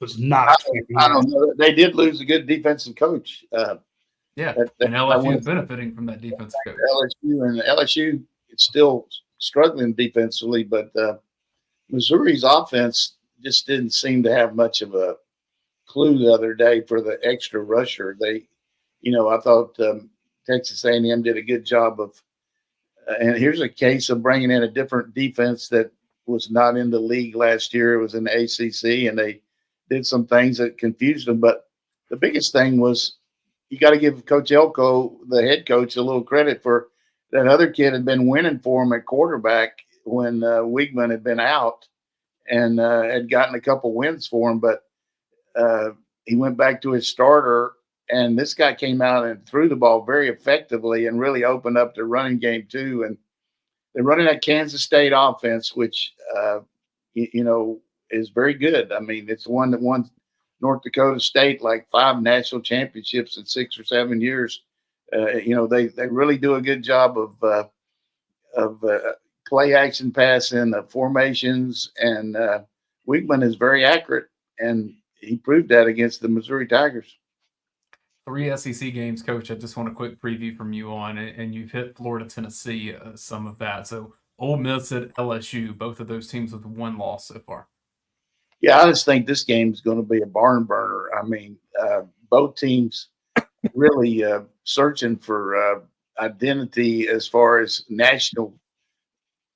Was not. I don't know. They did lose a good defensive coach. And LSU is benefiting from that defensive coach. LSU is still struggling defensively, but Missouri's offense just didn't seem to have much of a clue the other day for the extra rusher. I thought Texas A&M did a good job of. And here's a case of bringing in a different defense that was not in the league last year. It was in the ACC, and they did some things that confused them. But the biggest thing was you got to give Coach Elko, the head coach, a little credit for that other kid had been winning for him at quarterback when Weigman had been out and had gotten a couple wins for him. But he went back to his starter, and this guy came out and threw the ball very effectively and really opened up the running game too. And they're running that Kansas State offense, which, is very good. I mean, it's one that won North Dakota State like 5 national championships in 6 or 7 years. They really do a good job of play action passing, formations, and Weigman is very accurate. and he proved that against the Missouri Tigers. 3 SEC games, Coach. I just want a quick preview from you on it, and you've hit Florida, Tennessee, some of that. So Ole Miss at LSU, both of those teams with 1 loss so far. Yeah, I just think this game is going to be a barn burner. I mean, both teams really searching for identity as far as national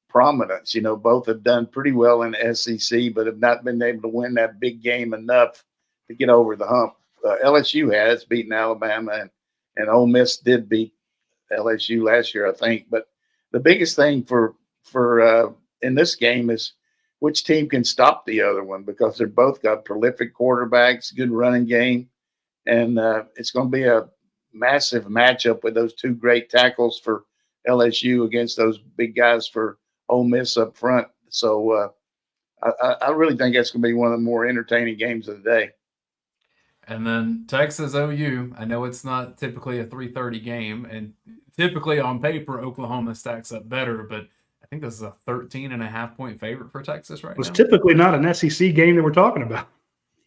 prominence. You know, both have done pretty well in SEC, but have not been able to win that big game enough to get over the hump. LSU has beaten Alabama, and Ole Miss did beat LSU last year, I think. But the biggest thing for in this game is which team can stop the other one, because they're both got prolific quarterbacks, good running game, and it's going to be a massive matchup with those 2 great tackles for LSU against those big guys for Ole Miss up front. So I really think that's going to be one of the more entertaining games of the day. And then Texas OU. I know it's not typically a 3:30 game, and typically on paper Oklahoma stacks up better, but I think this is a 13.5-point favorite for Texas right now. It's typically not an SEC game that we're talking about.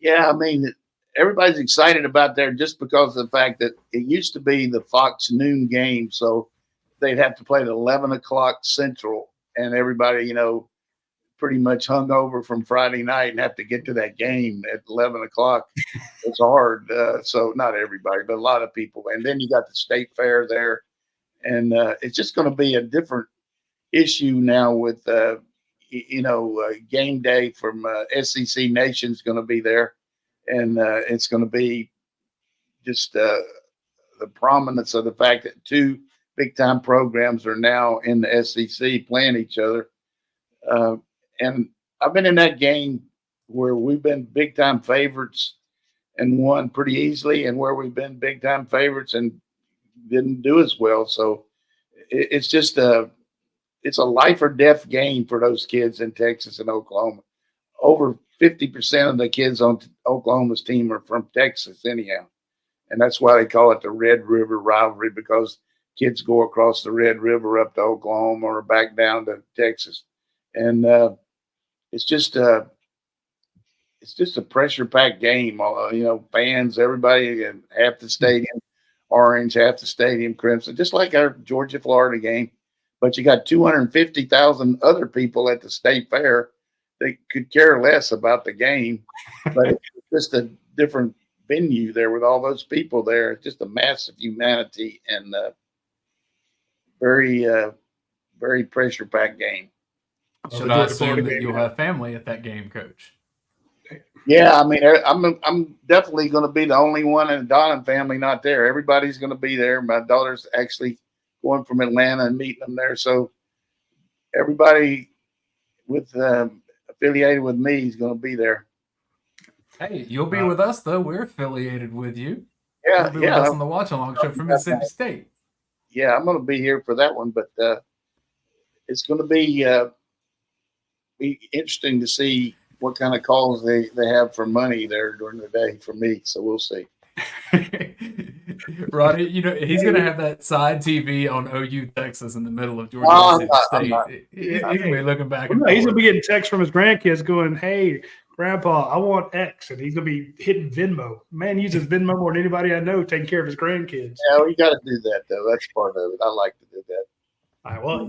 Yeah, I mean, everybody's excited about that just because of the fact that it used to be the Fox noon game, so they'd have to play at 11 o'clock Central, and everybody, you know, pretty much hung over from Friday night and have to get to that game at 11 o'clock. It's hard. So not everybody, but a lot of people. And then you got the state fair there. And it's just going to be a different issue now with, game day from SEC Nation's going to be there. And it's going to be just the prominence of the fact that 2 big-time programs are now in the SEC playing each other. And I've been in that game where we've been big-time favorites and won pretty easily, and where we've been big-time favorites and didn't do as well. So it's just it's a life or death game for those kids in Texas and Oklahoma. Over 50% of the kids on Oklahoma's team are from Texas anyhow. And that's why they call it the Red River rivalry, because kids go across the Red River up to Oklahoma or back down to Texas. And it's just a pressure-packed game. Fans, everybody, and half the stadium orange, half the stadium crimson, just like our Georgia-Florida game. But you got 250,000 other people at the state fair. They could care less about the game, but it's just a different venue there with all those people there. It's just a massive humanity and very, very pressure-packed game. Should I assume that you'll have family at that game, Coach? Yeah, I mean, I'm definitely going to be the only one in the Donnan family not there. Everybody's going to be there. My daughter's actually going from Atlanta and meeting them there. So everybody with affiliated with me is going to be there. Hey, you'll be with us, though. We're affiliated with you. Yeah, you'll be with us on the watch-along show from Mississippi State. Yeah, I'm going to be here for that one, but it's going to be interesting to see what kind of calls they have for money there during the day for me. So we'll see. Roddy, he's going to have that side TV on OU Texas in the middle of Georgia State. He's going to be looking back. He's going to be getting texts from his grandkids going, "Hey, Grandpa, I want X," and he's going to be hitting Venmo. Man uses Venmo more than anybody I know, taking care of his grandkids. Yeah, we got to do that though. That's part of it. I like to do that. All right. Well,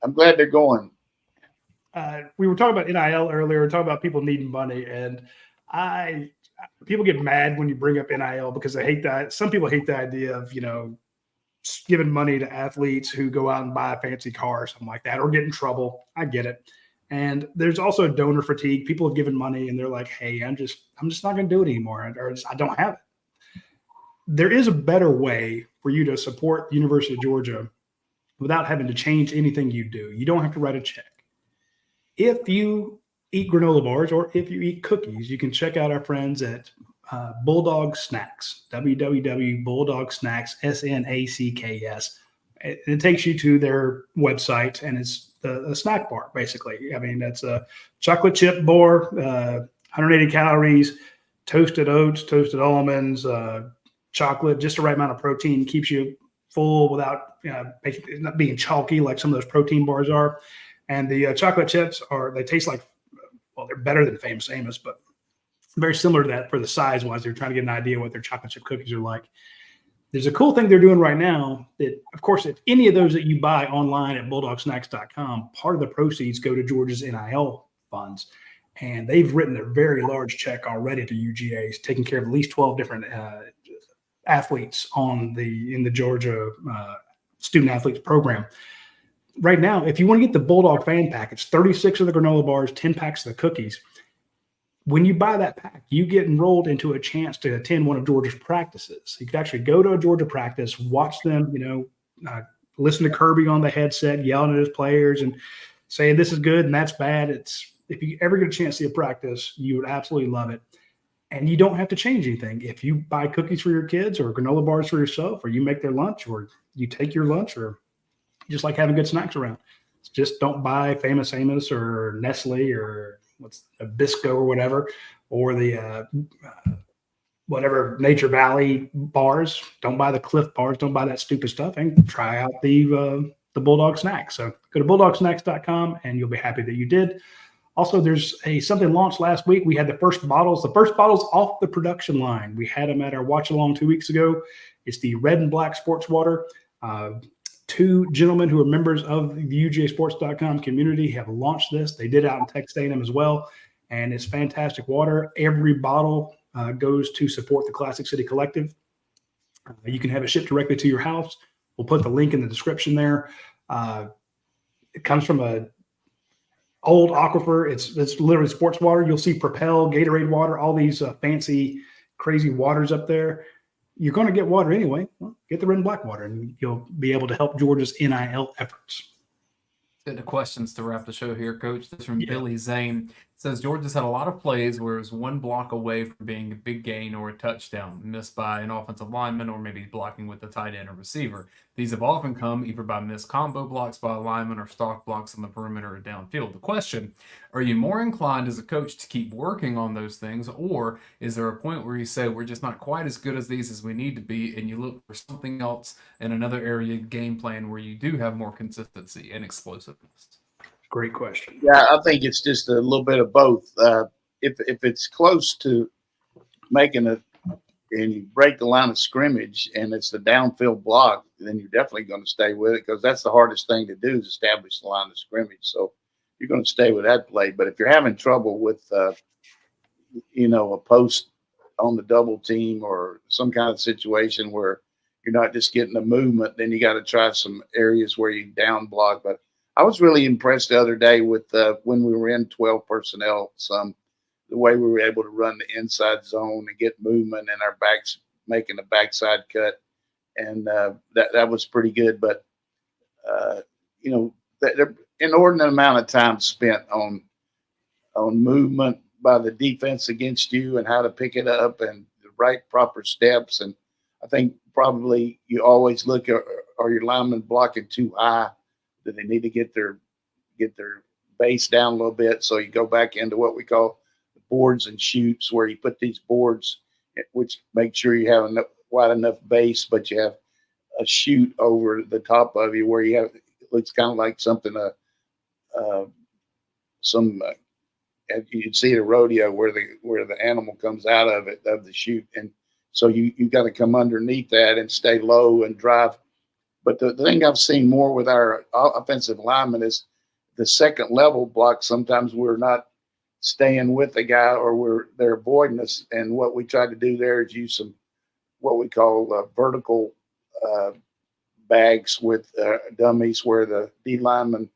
I'm glad they're going. We were talking about NIL earlier, we were talking about people needing money, and people get mad when you bring up NIL because they hate that. Some people hate the idea of, giving money to athletes who go out and buy a fancy car or something like that, or get in trouble. I get it. And there's also donor fatigue. People have given money and they're like, "Hey, I'm just not going to do it anymore," or I don't have it. There is a better way for you to support the University of Georgia without having to change anything you do. You don't have to write a check. If you eat granola bars or if you eat cookies, you can check out our friends at Bulldog Snacks, www.bulldogsnacks, SNACKS. It takes you to their website, and it's a snack bar, basically. I mean, that's a chocolate chip bar, 180 calories, toasted oats, toasted almonds, chocolate, just the right amount of protein, keeps you full without not being chalky like some of those protein bars are. And the chocolate chips they taste like, well, they're better than Famous Amos, but very similar to that for the size wise. They're trying to get an idea what their chocolate chip cookies are like. There's a cool thing they're doing right now that, of course, if any of those that you buy online at bulldogsnacks.com, part of the proceeds go to Georgia's NIL funds. And they've written a very large check already to UGAs, taking care of at least 12 different athletes in the Georgia student athletes program. Right now, if you want to get the Bulldog fan pack, it's 36 of the granola bars, 10 packs of the cookies. When you buy that pack, you get enrolled into a chance to attend one of Georgia's practices. You could actually go to a Georgia practice, watch them, listen to Kirby on the headset, yelling at his players and saying this is good and that's bad. If you ever get a chance to see a practice, you would absolutely love it. And you don't have to change anything. If you buy cookies for your kids or granola bars for yourself, or you make their lunch, or you take your lunch, or you just like having good snacks around, just don't buy Famous Amos or Nestle or what's a Bisco or whatever, or the whatever Nature Valley bars. Don't buy the Cliff bars. Don't buy that stupid stuff, and try out the Bulldog Snacks. So go to bulldogsnacks.com and you'll be happy that you did. Also, there's something launched last week. We had the first bottles off the production line. We had them at our watch along 2 weeks ago. It's the Red and Black Sports Water. Two gentlemen who are members of the UGASports.com community have launched this. They did it out in Texas A&M as well, and it's fantastic water. Every bottle goes to support the Classic City Collective. You can have it shipped directly to your house. We'll put the link in the description there. It comes from a old aquifer. It's literally sports water. You'll see Propel, Gatorade water, all these fancy, crazy waters up there. You're going to get water anyway. Well, get the red and black water, and you'll be able to help Georgia's NIL efforts. Get the questions to wrap the show here, Coach. This is from Billy Zane. It says Georgia's had a lot of plays where it was one block away from being a big gain or a touchdown, missed by an offensive lineman or maybe blocking with the tight end or receiver. These have often come either by missed combo blocks by a lineman or stock blocks on the perimeter or downfield. The question, are you more inclined as a coach to keep working on those things, or is there a point where you say we're just not quite as good as these as we need to be, and you look for something else in another area game plan where you do have more consistency and explosiveness? Great question. Yeah, I think it's just a little bit of both. If it's close to making it and you break the line of scrimmage and it's the downfield block, then you're definitely going to stay with it, because that's the hardest thing to do is establish the line of scrimmage. So you're going to stay with that play. But if you're having trouble with, a post on the double team or some kind of situation where you're not just getting a movement, then you got to try some areas where you down block. But I was really impressed the other day with when we were in 12 personnel, the way we were able to run the inside zone and get movement and our backs making a backside cut. And that was pretty good. But, the inordinate amount of time spent on movement by the defense against you and how to pick it up and the right proper steps. And I think probably you always look at, are your linemen blocking too high? Do they need to get their base down a little bit? So you go back into what we call the boards and shoots, where you put these boards, which make sure you have wide enough base, but you have a chute over the top of you where you have, it looks kind of like something, you'd see at a rodeo where the animal comes out of the chute. And so you got to come underneath that and stay low and drive. But the thing I've seen more with our offensive linemen is the second level block. Sometimes we're not staying with the guy, or they're avoiding us. And what we try to do there is use some what we call vertical bags with dummies, where the D lineman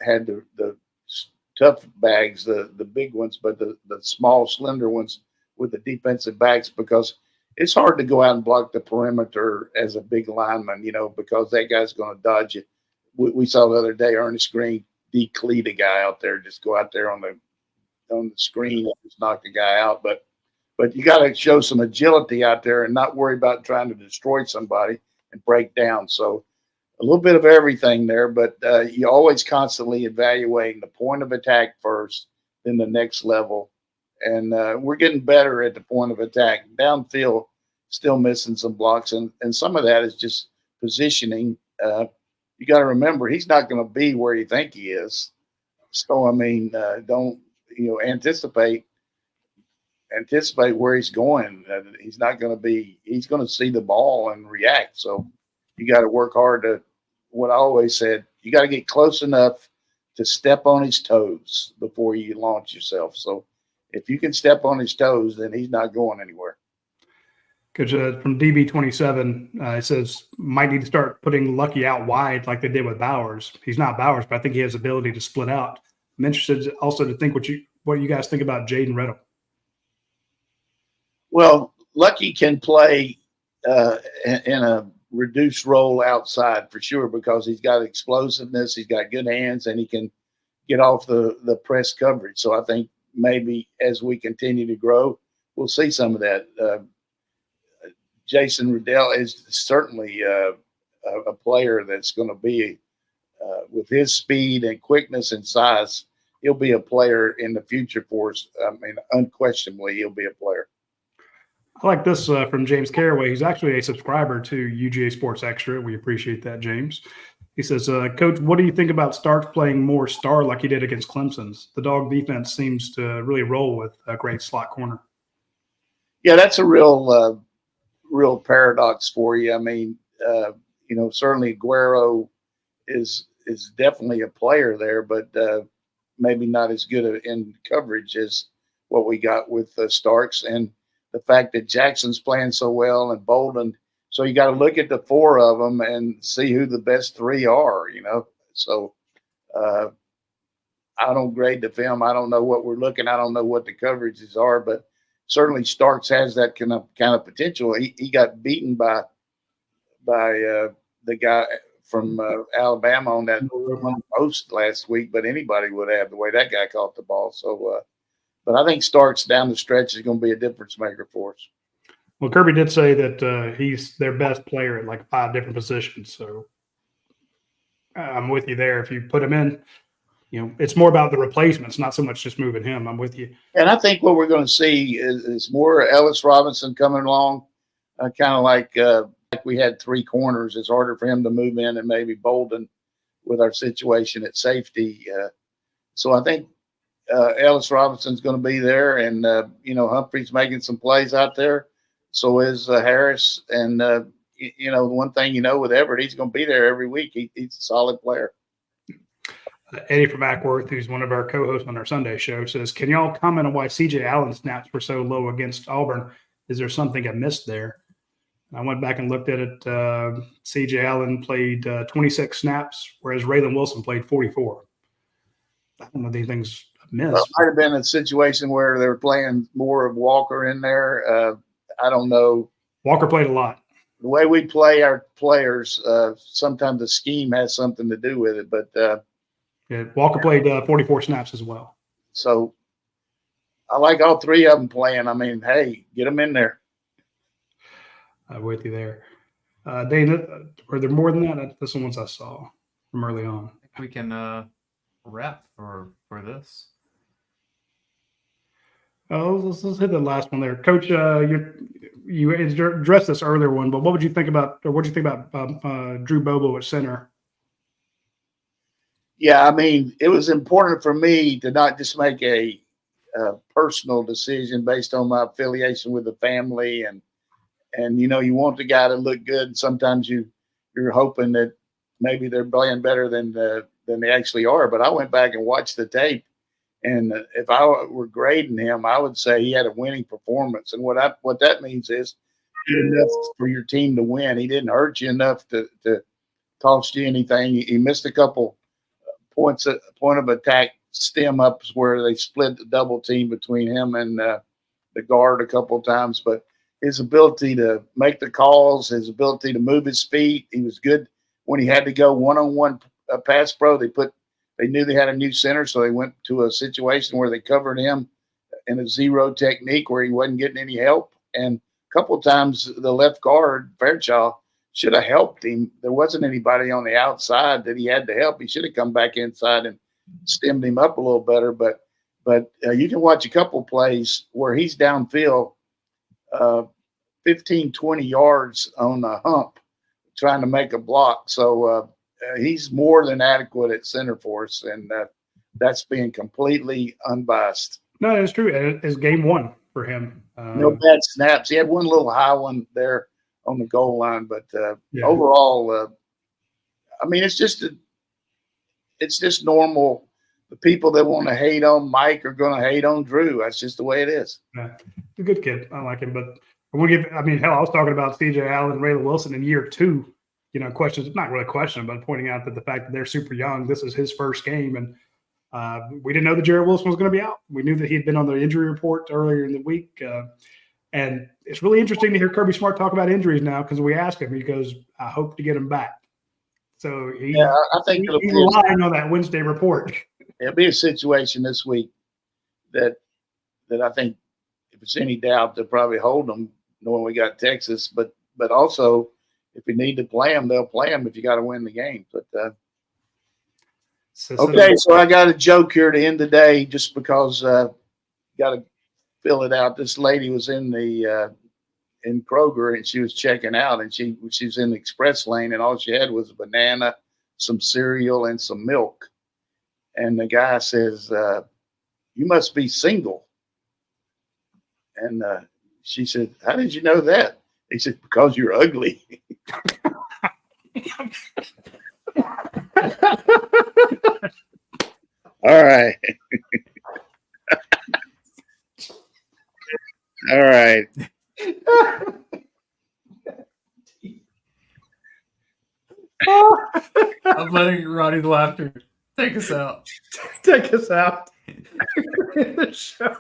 had the tough bags, the big ones, but the small, slender ones with the defensive backs, because it's hard to go out and block the perimeter as a big lineman, because that guy's going to dodge it. We saw the other day, Ernest Green decleat a guy out there, just go out there on the screen and just knock the guy out. But you got to show some agility out there and not worry about trying to destroy somebody and break down. So a little bit of everything there, but you always constantly evaluating the point of attack first, then the next level. And we're getting better at the point of attack. Downfield, still missing some blocks, and some of that is just positioning. You got to remember, he's not going to be where you think he is. So, don't anticipate anticipate where he's going. He's not going to be. He's going to see the ball and react. So you got to work hard to. What I always said, you got to get close enough to step on his toes before you launch yourself. So if you can step on his toes, then he's not going anywhere. Coach, from DB27, it says might need to start putting Lucky out wide like they did with Bowers. He's not Bowers, but I think he has the ability to split out. I'm interested also to think what you guys think about Jaden Riddle. Well, Lucky can play in a reduced role outside for sure because he's got explosiveness, he's got good hands, and he can get off the press coverage. So I think maybe as we continue to grow, we'll see some of that. Jason Riddell is certainly a player that's going to be, with his speed and quickness and size, he'll be a player in the future for us. I mean, unquestionably, he'll be a player. I like this from James Caraway. He's actually a subscriber to UGASports Extra. We appreciate that, James. He says, Coach, what do you think about Starks playing more star like he did against Clemson's? The dog defense seems to really roll with a great slot corner. Yeah, that's a real paradox for you. I mean, certainly Aguero is definitely a player there, but maybe not as good in coverage as what we got with Starks. And the fact that Jackson's playing so well and Bolden, so you got to look at the four of them and see who the best three are, So I don't grade the film. I don't know what we're looking. I don't know what the coverages are, but certainly Starks has that kind of potential. He got beaten by the guy from Alabama on that post last week, but anybody would have the way that guy caught the ball. So, but I think Starks down the stretch is going to be a difference maker for us. Well, Kirby did say that he's their best player at like 5 different positions. So I'm with you there. If you put him in, it's more about the replacements, not so much just moving him. I'm with you. And I think what we're going to see is more Ellis Robinson coming along, kind of like we had 3 corners. It's harder for him to move in and maybe Bolden with our situation at safety. So I think Ellis Robinson's going to be there, and Humphrey's making some plays out there. So is Harris, and the one thing with Everett, he's going to be there every week. He's a solid player. Eddie from Ackworth, who's one of our co-hosts on our Sunday show, says, "Can y'all comment on why C.J. Allen snaps were so low against Auburn? Is there something I missed there?" I went back and looked at it. C.J. Allen played 26 snaps, whereas Raylan Wilson played 44. I don't know if anything's missed. Well, it might have been a situation where they were playing more of Walker in there. I don't know. Walker played a lot. The way we play our players, sometimes the scheme has something to do with it. But Walker played 44 snaps as well. So I like all 3 of them playing. I mean, hey, get them in there. I'm with you there. Dayne, are there more than that? That's the ones I saw from early on. I think we can wrap for this. Let's hit the last one there, Coach. You addressed this earlier one, but what do you think about Drew Bobo at center? Yeah, I mean, it was important for me to not just make a personal decision based on my affiliation with the family, and you want the guy to look good. And sometimes you're hoping that maybe they're playing better than they actually are. But I went back and watched the tape, and if I were grading him, I would say he had a winning performance. And what that means is good enough for your team to win. He didn't hurt you enough to cost you anything. He missed a couple point of attack stem ups where they split the double team between him and the guard a couple of times, but his ability to make the calls, his ability to move his feet, he was good when he had to go one-on-one pass pro. They knew they had a new center, so they went to a situation where they covered him in a zero technique where he wasn't getting any help. And a couple of times the left guard, Fairchild, should have helped him. There wasn't anybody on the outside that he had to help. He should have come back inside and stemmed him up a little better. But you can watch a couple plays where he's downfield 15, 20 yards on a hump trying to make a block. So he's more than adequate at center for us, and that's being completely unbiased. No, it's true. It's game 1. for him. No bad snaps. He had one little high one there on the goal line, but Yeah. overall, I mean, it's just normal. The people that want to hate on Mike are going to hate on Drew. That's just the way it is. Yeah. He's a good kid. I like him, but I mean, hell, I was talking about CJ Allen, Rayla Wilson in year 2. You know, questions, not really a question, but pointing out that the fact that they're super young, this is his first game, and we didn't know that Jared Wilson was going to be out. We knew that he had been on the injury report earlier in the week. And it's really interesting to hear Kirby Smart talk about injuries now, because we asked him, he goes, I hope to get him back. So I think he's relying on that Wednesday report. It'll be a situation this week that I think, if it's any doubt, they'll probably hold them, knowing we got Texas. But also, if we need to play them, they'll play them if you got to win the game. But okay, so I got a joke here to end the day, just because got to fill it out. This lady was in Kroger, and she was checking out, and she was in the express lane, and all she had was a banana, some cereal, and some milk. And the guy says, "You must be single." And she said, "How did you know that?" He said, "Because you're ugly." All right. All right. I'm letting Roddy's laughter take us out. Take us out. The show.